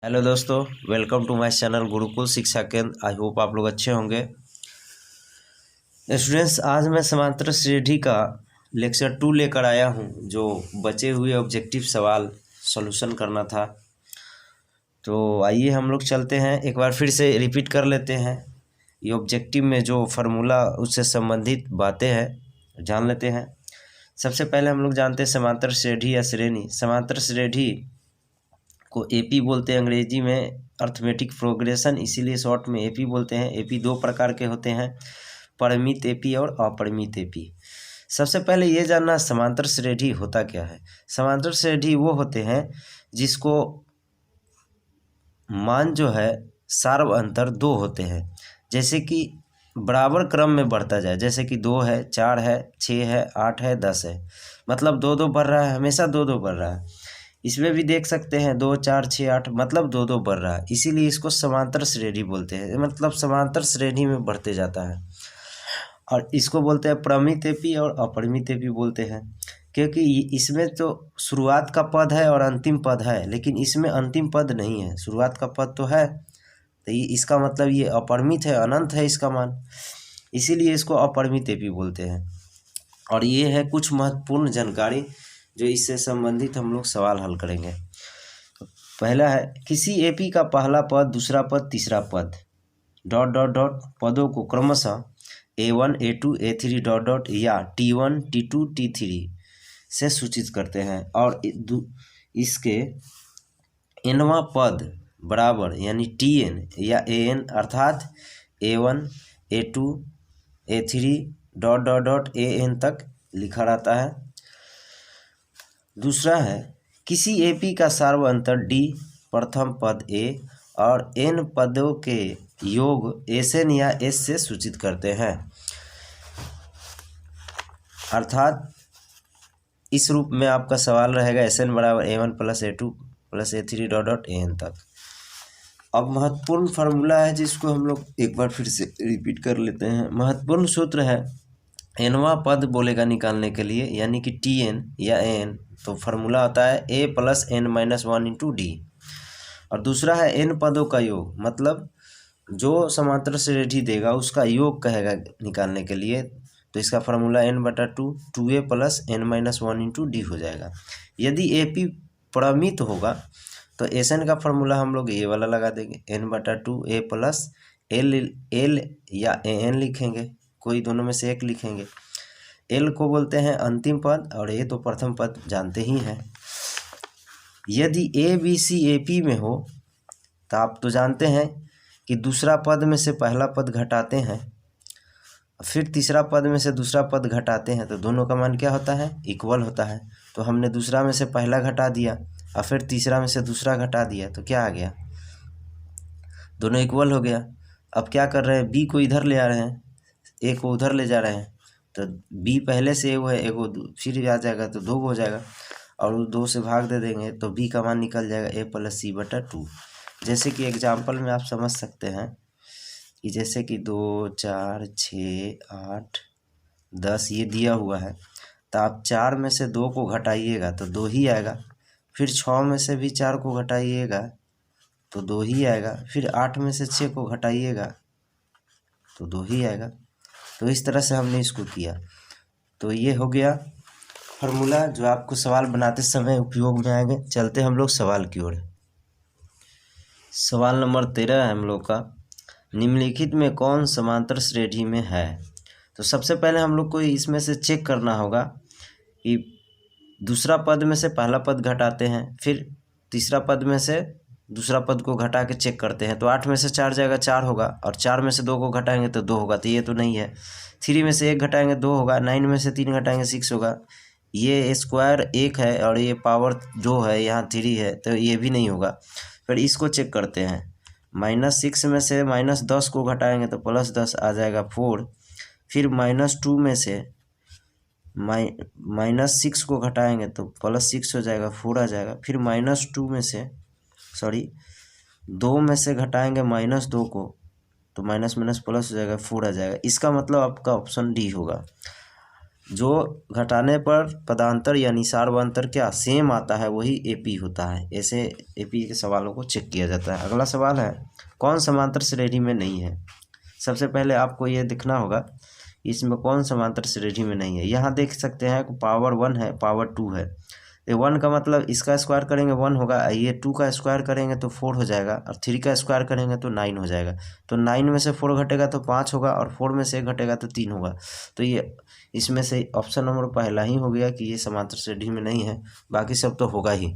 Hello दोस्तों, welcome to my channel Gurukul Shiksha Kendra. I hope आप लोग अच्छे होंगे। स्टूडेंट्स, आज मैं समांतर श्रेणी का लेक्चर 2 लेकर आया हूं, जो बचे हुए ऑब्जेक्टिव सवाल सॉल्यूशन करना था। तो आइए हम लोग चलते हैं, एक बार फिर से रिपीट कर लेते हैं। ये ऑब्जेक्टिव में जो फार्मूला उससे संबंधित बातें हैं जान लेते हैं। सबसे पहले हम लोग जानते हैं समांतर श्रेणी या श्रेणी। समांतर श्रेणी को एपी बोलते हैं अंग्रेजी में, अर्थमेटिक प्रोग्रेशन, इसीलिए शॉर्ट में एपी बोलते हैं। एपी दो प्रकार के होते हैं, परिमित एपी और अपरिमित एपी। सबसे पहले ये जानना समांतर श्रेणी होता क्या है। समांतर श्रेणी वो होते हैं जिसको मान जो है सार्व अंतर दो होते हैं, जैसे कि बराबर क्रम में बढ़ता जाए, जैसे कि 2 है, 4 है, 6 है, 8 है, 10 है, मतलब 2-2 बढ़ रहा है, हमेशा 2-2 बढ़ रहा है। इसमें भी देख सकते हैं 2, 4, 6, 8, मतलब 2-2 बढ़ रहा है, इसीलिए इसको समांतर श्रेणी बोलते हैं, मतलब समांतर श्रेणी में बढ़ते जाता है। और इसको बोलते हैं परिमित एपी और अपरिमित एपी बोलते हैं, क्योंकि इसमें तो शुरुआत का पद है और अंतिम पद है, लेकिन इसमें अंतिम पद नहीं है, शुरुआत का पद तो है, तो ये इसका मतलब ये अपरिमित है, अनंत है इसका मान, इसीलिए इसको अपरिमित एपी बोलते हैं। और ये है कुछ महत्वपूर्ण जानकारी जो इससे संबंधित हम लोग सवाल हल करेंगे। पहला है, किसी एपी का पहला पद, दूसरा पद, तीसरा पद डॉट डॉट डॉट पदों को क्रमशः A1, A2, A3 dot dot या T1, T2, T3 से सूचित करते हैं, और इसके nवां पद बराबर यानी Tn या An अर्थात A1, A2, A3 dot dot dot An तक लिखा रहता है। दूसरा है, किसी एपी का सार्व अंतर D प्रथम पद A और n पदों के योग Sn या S से सूचित करते हैं, अर्थात इस रूप में आपका सवाल रहेगा Sn बराबर A1 plus A2 plus A3 dot dot An तक। अब महत्वपूर्ण फार्मूला है जिसको हम लोग एक बार फिर से रिपीट कर लेते हैं। महत्वपूर्ण सूत्र है, nवां पद बोलेगा निकालने के लिए, यानी कि Tn या An, तो फार्मूला होता है A plus n minus 1 into D. और दूसरा है n पदों का योग, मतलब जो समांतर श्रेणी देगा उसका योग कहेगा निकालने के लिए, तो इसका formula n/2 2a plus n minus 1 into D हो जाएगा। यदि एपी परिमित होगा तो Sn का फार्मूला हम लोग ये वाला लगा देंगे, n/2 a प्लस l या an लिखेंगे, कोई दोनों में से एक लिखेंगे। l को बोलते हैं अंतिम पद और a तो प्रथम पद जानते ही हैं। यदि A B C A P में हो तो आप तो जानते हैं कि दूसरा पद में से पहला पद घटाते हैं, फिर तीसरा पद में से दूसरा पद घटाते हैं, तो दोनों का मान क्या होता है, इक्वल होता है। तो हमने दूसरा में से पहला घटा दिया और फिर तीसरा में से दूसरा घटा दिया, तो क्या आ गया, दोनों इक्वल हो गया। अब क्या कर रहे हैं, बी को इधर ले आ रहे हैं, ए को उधर ले जा रहे हैं, तो बी पहले से वो है, ए को फिर आ जाएगा तो 2 हो जाएगा, और उस 2 से भाग दे देंगे तो बी का मान निकल जाएगा a प्लस c/2। जैसे कि एग्जाम्पल में आप समझ सकते हैं कि जैसे कि 2, 4, 6, 8, 10 ये दिया हुआ है, तो आप 4 में से 2 को घटाइएगा तो 2 ही आएगा, फिर 6 में से भी 4 को घटाइएगा तो 2 ही आएगा, फिर 8 में से 6 को घटाइएगा तो 2 ही आएगा। तो इस तरह से हमने इसको किया। तो ये हो गया फार्मूला जो आपको सवाल बनाते समय उपयोग में आएंगे। चलते हम लोग सवाल की ओर। सवाल नंबर 13 है हम लोग का, निम्नलिखित में कौन समांतर श्रेणी में है। तो सबसे पहले हम लोग को इसमें से चेक करना होगा कि दूसरा पद में से पहला पद घटाते हैं, फिर तीसरा पद में से दूसरा पद को घटा के चेक करते हैं, तो 8 में से 4 जाएगा 4 होगा, और 4 में से 2 को घटाएंगे तो 2 होगा, तो ये तो नहीं है। 3 में से 1 घटाएंगे 2 होगा, 9 में से 3 घटाएंगे 6 होगा, ये स्क्वायर 1 है और ये पावर 2 है, यहाँ 3 है, तो ये भी नहीं होगा। फिर इसको चेक करते हैं, -6 में से -10 को घटाएंगे तो +10 आ जाएगा 4, फिर -2 में से -6 को घटाएंगे तो +6 हो जाएगा, 4 आ जाएगा, फिर -2 में से 2 में से घटाएंगे -2 को तो माइनस माइनस प्लस हो जाएगा, 4 आ जाएगा। इसका मतलब आपका ऑप्शन डी होगा। जो घटाने पर पदांतर यानी सार्वंतर क्या सेम आता है वही एपी होता है। ऐसे एपी के सवालों को चेक किया जाता है। अगला सवाल है कौन समांतर श्रेणी में नहीं है। सबसे पहले आपको ये दिखना होगा इसमें कौन समांतर श्रेणी में नहीं है। यहाँ देख सकते हैं पावर 1 है, पावर 2 है। ये 1 का मतलब इसका स्क्वायर करेंगे 1 होगा, ये 2 का स्क्वायर करेंगे तो 4 हो जाएगा, और 3 का स्क्वायर करेंगे तो 9 हो जाएगा। तो 9 में से 4 घटेगा तो 5 होगा, और 4 में से 1 घटेगा तो 3 होगा। तो ये इसमें से ऑप्शन नंबर पहला ही हो गया कि ये समांतर श्रेणी में नहीं है, बाकी सब तो होगा ही।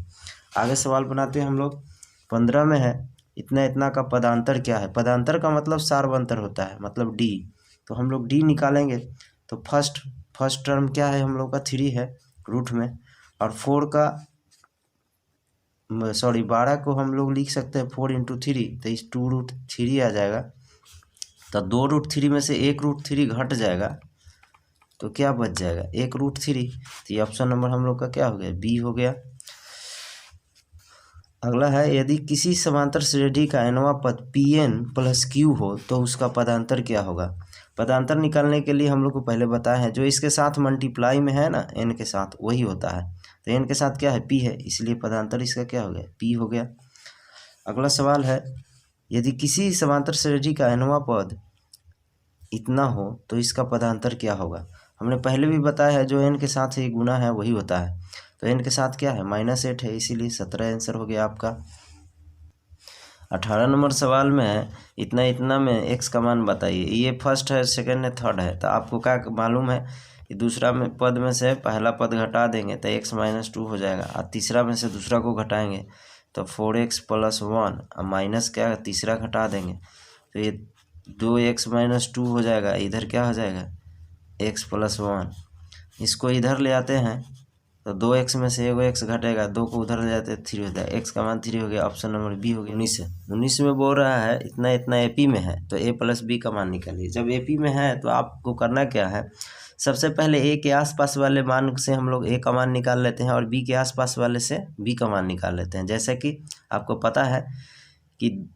आगे सवाल बनाते हैं हम लोग। 15 में है इतना इतना का पदांतर क्या है। पदांतर का मतलब सार्वंतर होता है, मतलब डी। तो हम लोग डी निकालेंगे तो फर्स्ट टर्म क्या है हम लोग का 3 है रूट में, और 12 को हम लोग लिख सकते हैं 4 × 3, तो इस 2√3 आ जाएगा। तो 2√3 में से 1√3 घट जाएगा तो क्या बच जाएगा 1√3। तो ये ऑप्शन नंबर हम लोग का क्या हो गया, बी हो गया। अगला है यदि किसी समांतर श्रेणी का nवां पद Pn + Q हो तो उसका पदांतर क्या होगा। पदांतर निकालने के लिए हम लोग को पहले बताया है जो इसके साथ मल्टीप्लाई में है ना n के साथ वही होता है। तो n के साथ क्या है p है, इसलिए पदांतर इसका क्या हो गया p हो गया। अगला सवाल है यदि किसी समांतर श्रेणी का nवां पद इतना हो तो इसका पदांतर क्या होगा। हमने पहले भी बताया है जो n के साथ ही गुना है वही होता है। तो n के साथ क्या है -8 है, इसीलिए 17 आंसर हो गया आपका। 18 नंबर सवाल में है इतना इतना में x का मान बताइए। ये फर्स्ट है, सेकंड है, थर्ड है। तो आपको क्या मालूम है कि दूसरा में पद में से पहला पद घटा देंगे तो x - 2 हो जाएगा, और तीसरा में से दूसरा को घटाएंगे तो 4x + 1, और माइनस क्या तीसरा घटा देंगे तो ये 2x - 2 हो जाएगा। इधर क्या हो जाएगा x + 1। इसको इधर ले आते हैं तो 2x में से 1x घटेगा, 2 को उधर ले जाते हैं 3 होता है, x का मान 3 हो गया। ऑप्शन नंबर बी हो गया। 19 में बोल रहा है इतना इतना एपी में है तो a + b का मान निकालिए। जब एपी में है तो आपको करना क्या है, सबसे पहले a के आसपास वाले मान से हम लोग a का मान निकाल लेते हैं और b के आसपास वाले से b का मान निकाल लेते हैं। जैसे कि आपको पता है कि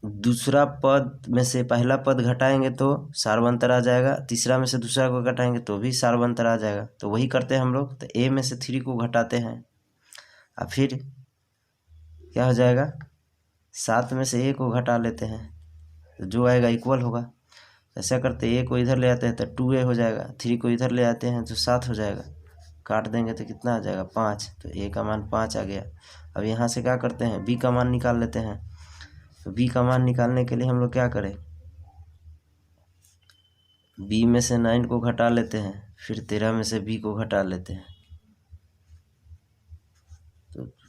दूसरा पद में से पहला पद घटाएंगे तो सार्वंतर आ जाएगा, तीसरा में से दूसरा को घटाएंगे तो भी सार्वंतर आ जाएगा। तो वही करते हैं हम लोग। तो a में से 3 को घटाते हैं और फिर क्या हो जाएगा 7 में से a को घटा लेते हैं तो जो आएगा इक्वल होगा। ऐसा करते a को इधर ले आते हैं तो 2a हो जाएगा, 3 को इधर ले आते हैं तो 7 हो जाएगा, काट देंगे तो कितना आ जाएगा 5। तो a का मान 5 आ गया। अब यहाँ से क्या करते हैं b का मान निकाल लेते हैं। तो b का मान निकालने के लिए हम लोग क्या करें, b में से 9 को घटा लेते हैं, फिर 13 में से b को घटा लेते हैं।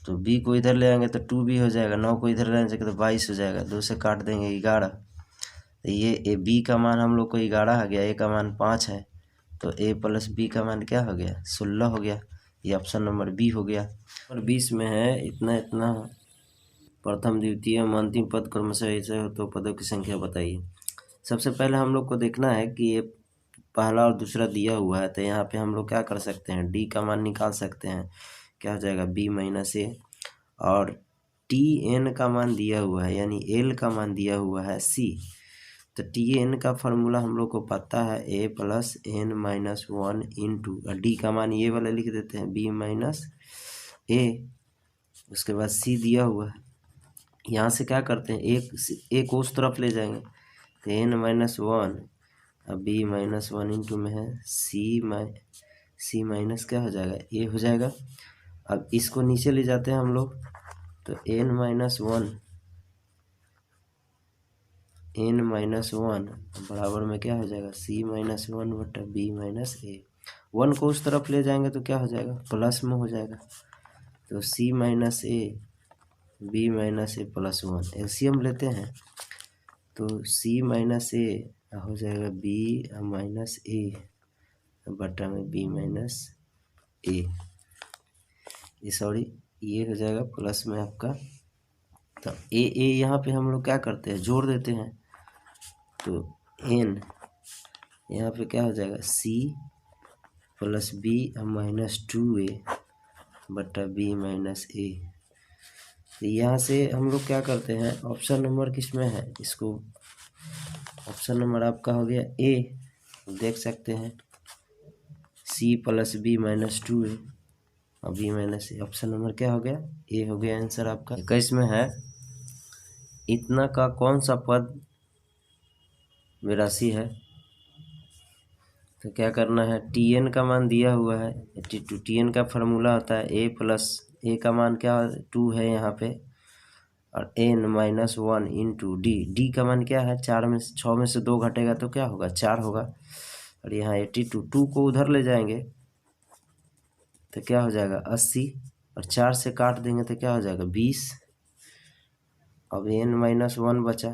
तो b को इधर ले आएंगे तो 2b हो जाएगा, 9 को इधर ले आएंगे तो 22 हो जाएगा, 2 से काट देंगे 11। तो ये b का मान हम लोग को 11 आ गया, a का मान 5 है, तो a + b का मान क्या हो गया 16 हो गया। ये ऑप्शन नंबर बी हो गया। और 20 में है इतना इतना प्रथम द्वितीय अंतिम पद क्रमशः ऐसे हो तो पदों की संख्या बताइए। सबसे पहले हम लोग को देखना है कि ये पहला और दूसरा दिया हुआ है, तो यहाँ पे हम लोग क्या कर सकते हैं डी का मान निकाल सकते हैं। क्या हो जाएगा b - a, और tn का मान दिया हुआ है यानी l का मान दिया हुआ है c। तो tn का फार्मूला हम लोग को पता है a + n - 1 × d का मान ये वाला लिख देते हैं b - a। उसके बाद c दिया हुआ है, यहाँ से क्या करते हैं एक उस तरफ ले जाएंगे तो n - 1, अब b - 1 × में है c माइनस क्या हो जाएगा a हो जाएगा। अब इसको नीचे ले जाते हैं हम लोग तो n - 1 बराबर में क्या हो जाएगा c - 1 / b - a। 1 को उस तरफ ले जाएंगे तो क्या हो जाएगा प्लस में हो जाएगा, तो c - a b - a + 1 LCM लेते हैं तो c - a हो जाएगा b - a बटा में b - a, ये सॉरी ये हो जाएगा प्लस में आपका। तो a यहाँ पे हम लोग क्या करते हैं जोड़ देते हैं, तो n यहाँ पे क्या हो जाएगा c + b - 2a बटा b - a। तो यहाँ से हम लोग क्या करते हैं ऑप्शन नंबर किस में है, इसको ऑप्शन नंबर आपका हो गया ए। देख सकते हैं सी प्लस बी माइनस 2 है और बी माइनस ए। ऑप्शन नंबर क्या हो गया? ए हो गया आंसर आपका। 21 में है इतना का कौन सा पद 82 है? तो क्या करना है, टी एन का मान दिया हुआ है, टी एन का फार्मूला होता है ए प्लस ए का मान क्या 2 है यहाँ पे, और n minus 1 into D. D का मान क्या है, 6 में से 2 घटेगा तो क्या होगा, 4 होगा। और यहाँ 82, 2 को उधर ले जाएंगे तो क्या हो जाएगा 80, और 4 से काट देंगे तो क्या हो जाएगा 20। अब एन माइनस 1 बचा,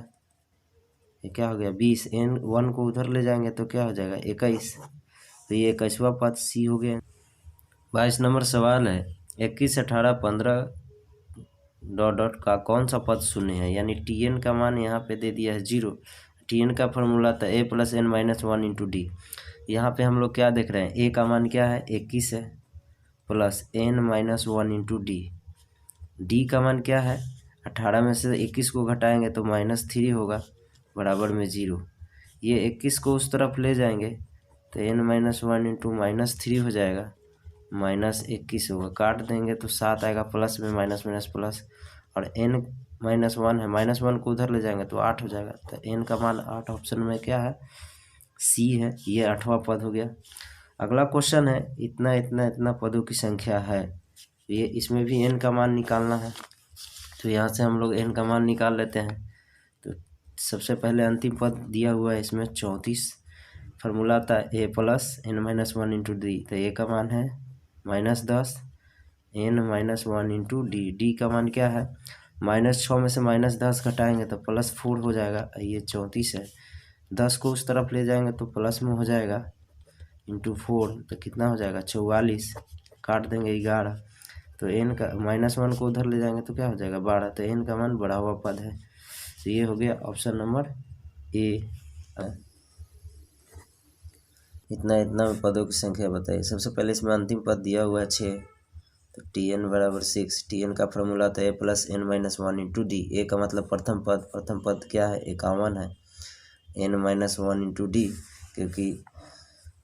ये क्या हो गया 20। एन 1 को उधर ले जाएंगे तो क्या हो जाएगा 21। तो ये 21वां पद सी हो गया। 22 नंबर सवाल है 21, 18, 15 डॉट डॉट का कौन सा पद शून्य है? यानी टी एन का मान यहाँ पे दे दिया है 0। टी एन का फॉर्मूला था A plus N minus 1 into D. यहाँ पे हम लोग क्या देख रहे हैं, ए का मान क्या है 21 है, plus N minus 1 into D. D का मान क्या है 18 में से 21 को घटाएंगे तो -3 होगा, बराबर में 0। ये 21 को उस तरफ ले जाएंगे तो एन माइनस 1 इंटू -3 हो जाएगा, -21 होगा। काट देंगे तो 7 आएगा, प्लस में माइनस माइनस प्लस, और एन -1 है, -1 को उधर ले जाएंगे तो 8 हो जाएगा। तो एन का मान 8 ऑप्शन में क्या है, सी है। ये 8वां पद हो गया। अगला क्वेश्चन है इतना इतना इतना पदों की संख्या है, ये इसमें भी एन का मान निकालना है। तो यहाँ से हम लोग एन का मान निकाल लेते हैं। तो सबसे पहले अंतिम पद दिया हुआ है इसमें 34, फार्मूला आता है A plus N minus 1 into D. तो ए का मान है -10, N minus 1 into D. D का मान क्या है, -6 में से -10 घटाएंगे तो +4 हो जाएगा। ये 34 है, 10 को उस तरफ ले जाएंगे तो प्लस में हो जाएगा, इंटू 4 तो कितना हो जाएगा 44। काट देंगे 11, तो एन का -1 को उधर ले जाएंगे तो क्या हो जाएगा 12। तो एन का मान बढ़ा हुआ पद है। तो ये हो गया ऑप्शन नंबर ए। इतना इतना पदों की संख्या बताइए। सबसे पहले इसमें अंतिम पद दिया हुआ है 6, तो टी एन बराबर 6। टी एन का फॉर्मूला था A plus N minus 1 into D. A का मतलब प्रथम पद क्या है 51 है, एन माइनस 1 इंटू डी, क्योंकि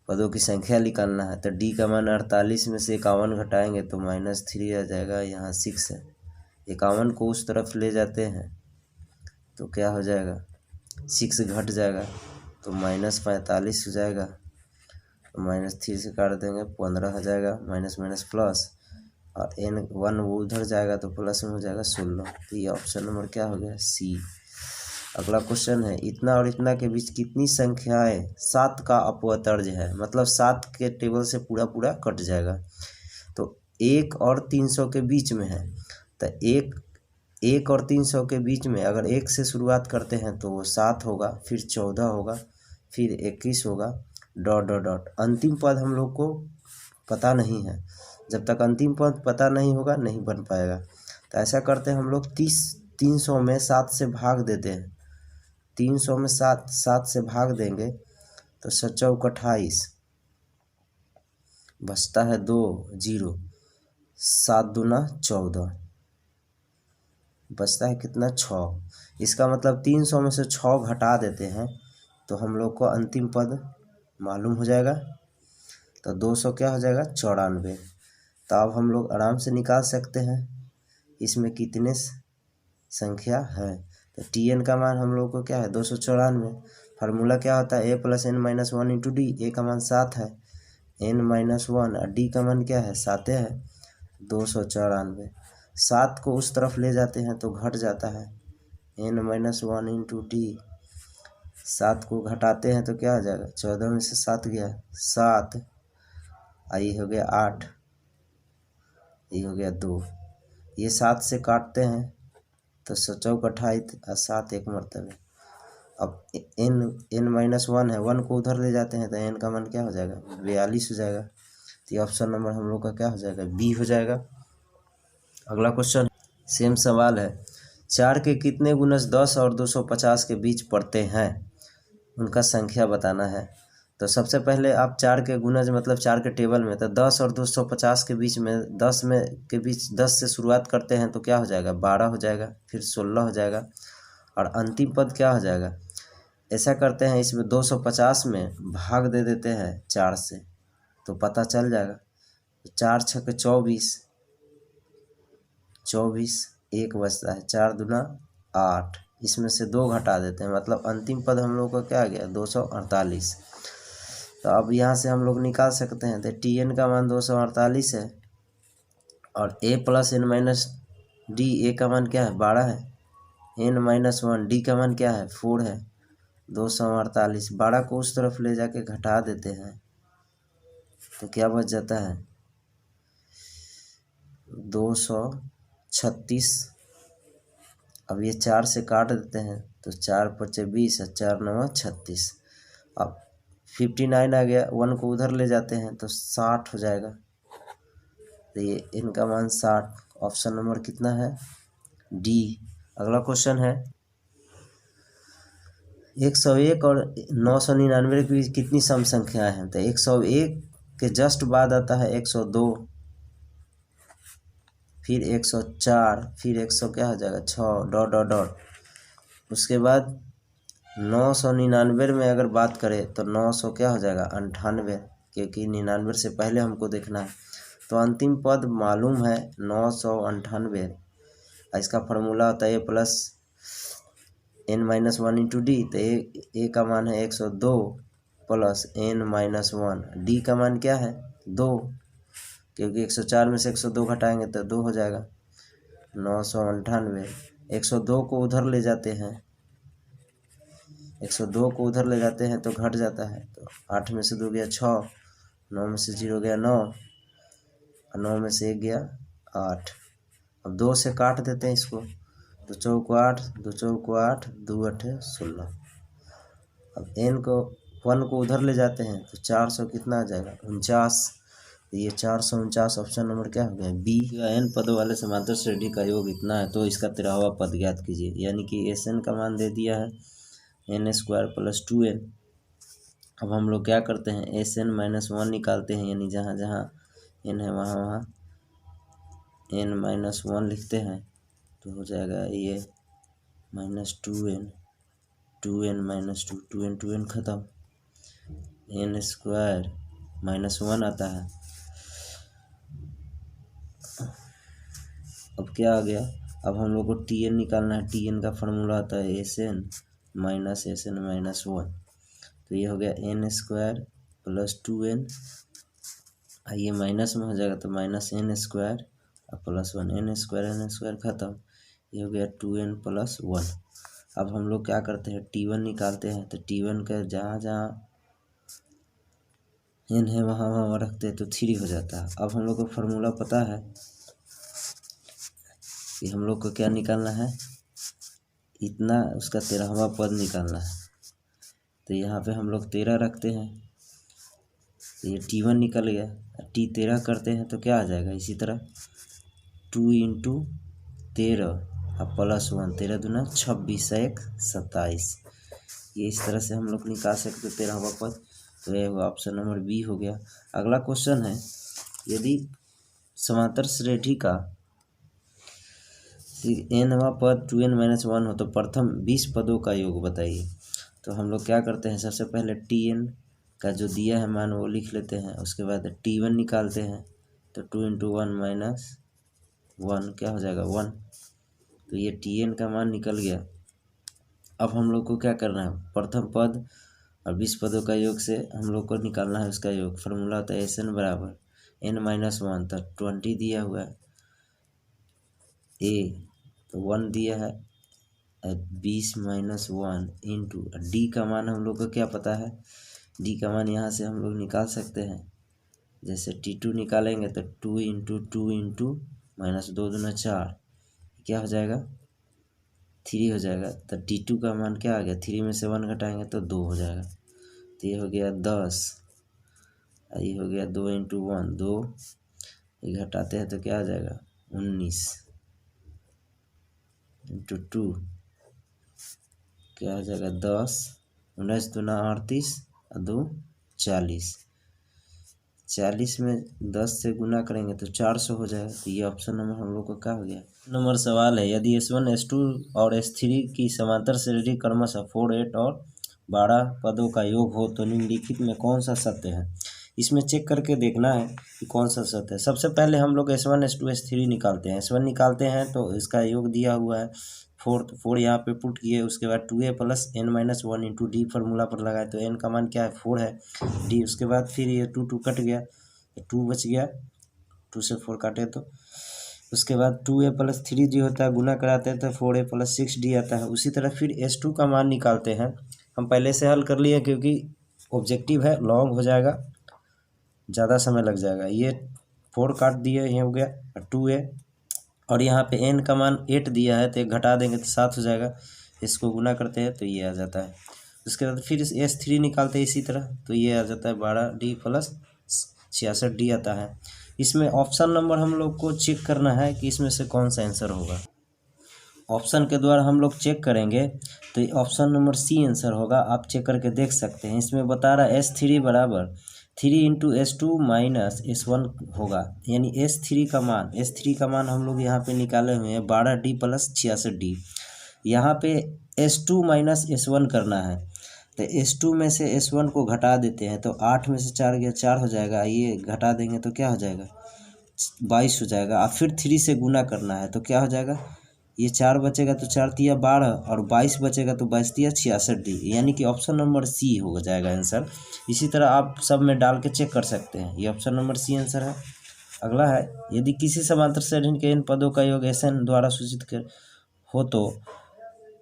पदों की संख्या निकालना है। तो डी का मान 48 में से 51 घटाएंगे तो -3 आ जाएगा, यहाँ 6 है। 51 को उस तरफ ले जाते हैं तो क्या हो जाएगा 6 घट जाएगा तो -45 हो जाएगा, -3 से काट देंगे 15 हो जाएगा, माइनस माइनस प्लस, और एन 1 वो उधर जाएगा तो प्लस में हो जाएगा 16। तो ये ऑप्शन नंबर क्या हो गया, सी। अगला क्वेश्चन है इतना और इतना के बीच कितनी संख्याएं 7 का अपवर्तज है, मतलब 7 के टेबल से पूरा पूरा कट जाएगा। तो 1 और 300 के बीच में है, तो 1 और 300 के बीच में अगर 1 से शुरुआत करते हैं तो वो 7 होगा, फिर 14 होगा, फिर 21 होगा, डॉट डॉट डॉट। अंतिम पद हम लोग को पता नहीं है, जब तक अंतिम पद पता नहीं होगा नहीं बन पाएगा। तो ऐसा करते हैं हम लोग 300 में 7 से भाग देते हैं। 300 में 7 से भाग देंगे तो 7 28, बचता है 2 0, 7 दूना 14, बचता है कितना 6। इसका मतलब 300 में से 6 घटा देते हैं तो हम लोग को अंतिम पद मालूम हो जाएगा। तो 200 क्या हो जाएगा 94। तो अब हम लोग आराम से निकाल सकते हैं इसमें कितने संख्या है। तो टी एन का मान हम लोग को क्या है 294। फार्मूला क्या होता है A plus N minus 1 into D. A का मान 7 है, एन माइनस 1 और डी का मान क्या है 7 है, 294। 7 को उस तरफ ले जाते हैं तो घट जाता है, एन माइनस 1 इंटू डी। 7 को घटाते हैं तो क्या हो जाएगा 14 में से 7 गया 7, आई हो गया 8, ये हो गया 2। ये 7 से काटते हैं तो 7 28 और 7 एक मरतबे। अब एन माइनस 1 है, 1 को उधर ले जाते हैं तो एन का मान क्या हो जाएगा 42 हो जाएगा। तो ये ऑप्शन नंबर हम लोग का क्या हो जाएगा, बी हो जाएगा। अगला क्वेश्चन सेम सवाल है 4 के कितने गुणज 10 और 250 के बीच पड़ते हैं, उनका संख्या बताना है। तो सबसे पहले आप 4 के गुणज मतलब 4 के टेबल में, तो 10 और 250 के बीच में 10 में के बीच 10 से शुरुआत करते हैं तो क्या हो जाएगा 12 हो जाएगा, फिर 16 हो जाएगा, और अंतिम पद क्या हो जाएगा ऐसा करते हैं, इसमें 250 में भाग दे देते हैं 4 से, तो पता चल जाएगा। 4 छक्के 24, 24 एक बचता है, 4 दूना 8, इसमें से 2 घटा देते हैं, मतलब अंतिम पद हम लोग का क्या आ गया 248। तो अब यहाँ से हम लोग निकाल सकते हैं, तो Tn का मान 248 है और a plus n minus D, A का मान क्या है 12 है, n माइनस 1 डी का मान क्या है 4 है। 248, 12 को उस तरफ ले जाके घटा देते हैं तो क्या बच जाता है 236। अब ये 4 से काट देते हैं तो 4 पचे 20 और 4 9 36। अब 59 आ गया, 1 को उधर ले जाते हैं तो 60 हो जाएगा। तो ये इनका मान 60, ऑप्शन नंबर कितना है डी। अगला क्वेश्चन है 101 और 999 की कितनी सम संख्याएं हैं। तो 101 के जस्ट बाद आता है 102, फिर 104, फिर 100 क्या हो जाएगा 6 डॉट डॉट डॉट। उसके बाद 999 में अगर बात करें तो 900 क्या हो जाएगा 98, क्योंकि 99 से पहले हमको देखना है। तो अंतिम पद मालूम है 998, इसका फार्मूला होता है A plus n minus 1 into D. तो ए का मान है 102 प्लस n माइनस 1, डी का मान क्या है 2, क्योंकि 104 में से 102 घटाएंगे तो 2 हो जाएगा। 998, 102 को उधर ले जाते हैं, 102 को उधर ले जाते हैं तो घट जाता है, तो 8 में से 2 गया 6, 9 में से 0 गया 9, और 9 में से 1 गया 8। अब 2 से काट देते हैं इसको, 2 चौको 8, 2 चौको 8, 2 अठे 16। अब n को 1 को उधर ले जाते हैं तो 400 कितना आ जाएगा 49। ये 449 ऑप्शन नंबर क्या हो गया बी। n पदों वाले समांतर श्रेणी का योग इतना है तो इसका 13वां पद ज्ञात कीजिए। यानी कि Sn का मान दे दिया है n² प्लस 2n। अब हम लोग क्या करते हैं Sn माइनस 1 निकालते हैं, यानी जहाँ जहाँ n है वहाँ वहाँ n माइनस 1 लिखते हैं तो हो जाएगा ये minus 2n, 2n minus 2, 2n 2n खत्म, n² माइनस 1 आता है। अब क्या आ गया, अब हम लोग को Tn निकालना है। Tn का फार्मूला आता है Sn माइनस Sn माइनस 1। तो ये हो गया n² प्लस 2n, ये माइनस में हो जाएगा तो माइनस n² और प्लस 1, n² खत्म, ये हो गया 2n प्लस 1। अब हम लोग क्या करते हैं T1 निकालते हैं। तो T1 का जहाँ जहाँ n है वहाँ वहाँ रखते हैं तो 3 हो जाता है। अब हम लोग को फार्मूला पता है कि हम लोग को क्या निकालना है, इतना उसका 13वां पद निकालना है। तो यहाँ पे हम लोग 13 रखते हैं, तो ये T1 निकल गया। T13 करते हैं तो क्या आ जाएगा, इसी तरह 2 इंटू 13 और प्लस 1, 13 दूना 26, 1 27। ये इस तरह से हम लोग निकाल सकते 13वां पद। तो ये ऑप्शन नंबर बी हो गया। अगला क्वेश्चन है, यदि समांतर श्रेणी का nवां पद 2n माइनस 1 हो तो प्रथम 20 पदों का योग बताइए। तो हम लोग क्या करते हैं, सबसे पहले Tn का जो दिया है मान वो लिख लेते हैं, उसके बाद T1 निकालते हैं। तो 2 इंटू 1 माइनस 1 क्या हो जाएगा 1। तो ये Tn का मान निकल गया। अब हम लोग को क्या करना है, प्रथम पद और 20 पदों का योग से हम लोग को निकालना है उसका योग। फार्मूला होता है Sn बराबर n माइनस 1, तक 20 दिया हुआ है a, तो 1 दिया है 20 माइनस 1 इंटू डी का मान हम लोग को क्या पता है, डी का मान यहाँ से हम लोग निकाल सकते हैं। जैसे T2 निकालेंगे तो 2 इंटू 2 इंटू माइनस 2 दूना 4, क्या हो जाएगा 3 हो जाएगा। तो T2 का मान क्या आ गया, 3 में से 1 घटाएंगे तो 2 हो जाएगा। तो ये हो गया 10, ये हो गया 2 इंटू 1 2, ये घटाते हैं तो क्या आ जाएगा 19 इंटू 2 क्या हो जाएगा 10, 19 दूना 38 और 2 40, 40 में 10 से गुना करेंगे तो 400 हो जाएगा। तो ये ऑप्शन नंबर हम लोग को क्या हो गया। नंबर सवाल है, यदि S1 S2 और S3 की समांतर श्रेणी क्रमशः 4 8 और 12 पदों का योग हो तो निम्नलिखित में कौन सा सत्य है। इसमें चेक करके देखना है कि कौन सा सत्य है। सबसे पहले हम लोग S1 S2 S3 निकालते हैं। S1 निकालते हैं तो इसका योग दिया हुआ है 4 यहाँ पे पुट किए, उसके बाद 2a + n-1 into D formula पर लगाए तो n का मान क्या है 4 है d। उसके बाद फिर ये 2 कट गया, 2 बच गया, 2 से 4 काटे तो उसके बाद 2a + 3d होता है, गुना कराते हैं तो 4a + 6d आता है। उसी तरह फिर S2 का मान निकालते हैं। हम पहले से हल कर लिए क्योंकि ऑब्जेक्टिव है, लॉन्ग हो जाएगा, ज़्यादा समय लग जाएगा। ये 4 काट दिए, ये हो गया 2a और यहाँ पे n का मान 8 दिया है तो एक घटा देंगे तो 7 हो जाएगा। इसको गुना करते हैं तो ये आ जाता है। उसके बाद फिर S3 निकालते हैं इसी तरह तो ये आ जाता है 12d + 66d आता है। इसमें ऑप्शन नंबर हम लोग को चेक करना है कि इसमें से कौन सा आंसर होगा। ऑप्शन के द्वारा हम लोग चेक करेंगे तो ऑप्शन नंबर सी आंसर होगा। आप चेक करके देख सकते हैं। इसमें बता रहा है S3 = 3 × S2 - S1 होगा, यानी S3 का मान हम लोग यहाँ पे निकाले हुए हैं 12d + 66d। यहाँ पे S2 - S1 करना है तो S2 में से S1 को घटा देते हैं तो 8 में से 4 गया 4 हो जाएगा, ये घटा देंगे तो क्या हो जाएगा 22 हो जाएगा। अब फिर 3 से गुना करना है तो क्या हो जाएगा, ये 4 बचेगा तो 4 × 3 = 12 और 22 बचेगा तो 22 × 3 = 66d, यानी कि ऑप्शन नंबर सी हो जाएगा आंसर। इसी तरह आप सब में डाल के चेक कर सकते हैं, ये ऑप्शन नंबर सी आंसर है। अगला है, यदि किसी समांतर श्रेणी के इन पदों का योग Sn द्वारा सूचित कर हो तो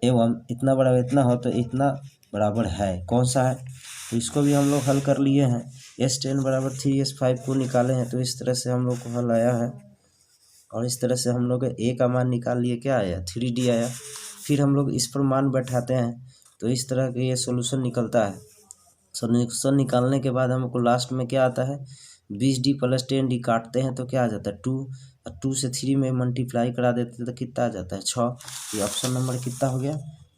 एवं इतना बराबर इतना हो तो इतना बराबर है, कौन सा है। तो इसको भी हम लोग हल कर लिए हैं। S10 = 3S5 को निकाले हैं तो इस तरह से हम लोग को हल आया है और इस तरह से हम लोग a का मान निकाल लिए, क्या आया 3d आया। फिर हम लोग इस पर मान बैठाते हैं तो इस तरह का ये सॉल्यूशन निकलता है। सॉल्यूशन निकालने के बाद हमको लास्ट में क्या आता है 20d + 10d काटते हैं तो क्या आ जाता है 2 और 2 से 3 में मल्टीप्लाई करा देते हैं तो कितना आ जाता है 6। ये ऑप्शन नंबर कितना हो गया,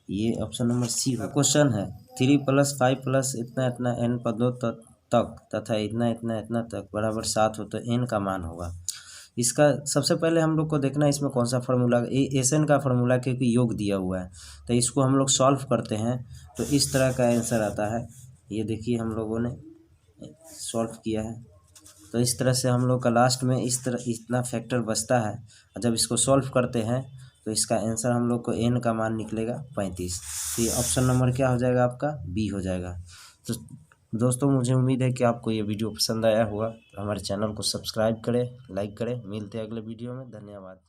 ये ऑप्शन नंबर सी का क्वेश्चन है। 3 + 5 + इतना इतना n पदों तक तथा इतना इतना इतना तक बराबर 7 हो तो n का मान होगा। इसका सबसे पहले हम लोग को देखना है इसमें कौन सा फार्मूला, Sn का फार्मूला क्योंकि योग दिया हुआ है तो इसको हम लोग सॉल्व करते हैं तो इस तरह का आंसर आता है। ये देखिए हम लोगों ने सॉल्व किया है तो इस तरह से हम लोग का लास्ट में इस तरह इतना फैक्टर बचता है और जब इसको सॉल्व करते हैं तो इसका आंसर हम लोग को n का मान निकलेगा 35। तो ये ऑप्शन नंबर क्या हो जाएगा आपका बी हो जाएगा। तो दोस्तों मुझे उम्मीद है कि आपको ये वीडियो पसंद आया होगा, तो हमारे चैनल को सब्सक्राइब करें, लाइक करें। मिलते हैं अगले वीडियो में, धन्यवाद।